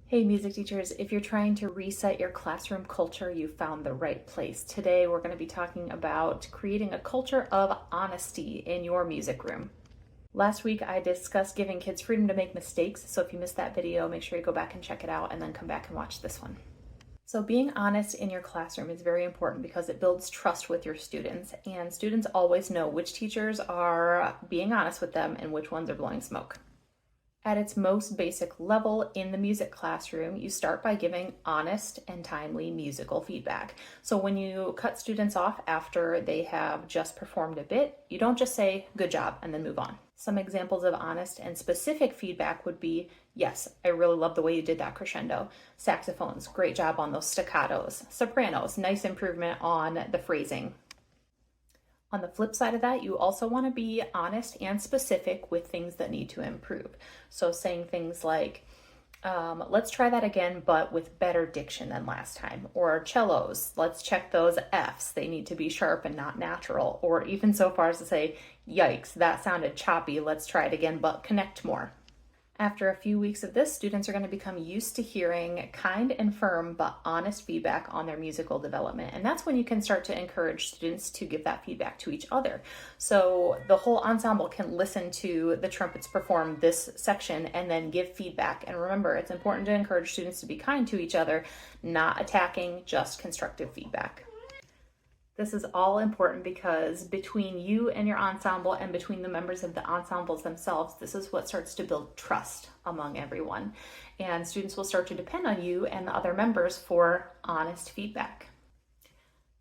Hey music teachers, if you're trying to reset your classroom culture, you found the right place. Today we're going to be talking about creating a culture of honesty in your music room. Last week I discussed giving kids freedom to make mistakes, so if you missed that video, make sure you go back and check it out and then come back and watch this one. So being honest in your classroom is very important because it builds trust with your students, and students always know which teachers are being honest with them and which ones are blowing smoke. At its most basic level in the music classroom, you start by giving honest and timely musical feedback. So when you cut students off after they have just performed a bit, you don't just say, "good job," and then move on. Some examples of honest and specific feedback would be, "Yes, I really love the way you did that crescendo. Saxophones, great job on those staccatos. Sopranos, nice improvement on the phrasing." On the flip side of that, you also want to be honest and specific with things that need to improve. So saying things like, let's try that again, but with better diction than last time. Or cellos, let's check those Fs. They need to be sharp and not natural. Or even so far as to say, yikes, that sounded choppy. Let's try it again, but connect more. After a few weeks of this, students are going to become used to hearing kind and firm but honest feedback on their musical development. And that's when you can start to encourage students to give that feedback to each other. So the whole ensemble can listen to the trumpets perform this section and then give feedback. And remember, it's important to encourage students to be kind to each other, not attacking, just constructive feedback. This is all important because between you and your ensemble and between the members of the ensembles themselves, this is what starts to build trust among everyone. And students will start to depend on you and the other members for honest feedback.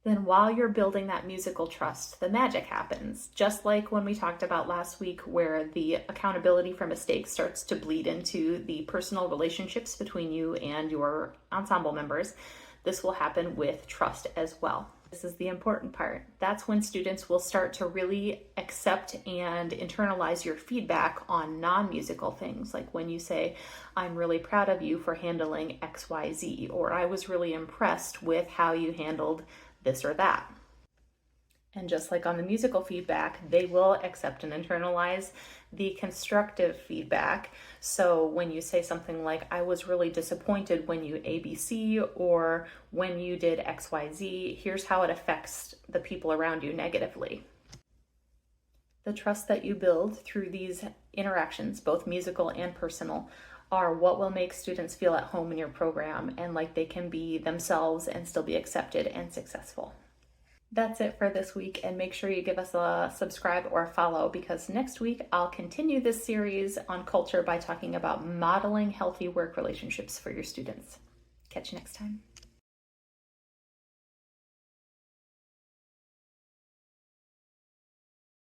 Then while you're building that musical trust, the magic happens. Just like when we talked about last week, where the accountability for mistakes starts to bleed into the personal relationships between you and your ensemble members, this will happen with trust as well. This is the important part. That's when students will start to really accept and internalize your feedback on non-musical things. Like when you say, "I'm really proud of you for handling XYZ," or "I was really impressed with how you handled this or that." And just like on the musical feedback, they will accept and internalize the constructive feedback. So when you say something like, "I was really disappointed when you ABC," or "when you did XYZ, here's how it affects the people around you negatively." The trust that you build through these interactions, both musical and personal, are what will make students feel at home in your program and like they can be themselves and still be accepted and successful. That's it for this week, and make sure you give us a subscribe or a follow, because next week I'll continue this series on culture by talking about modeling healthy work relationships for your students. Catch you next time.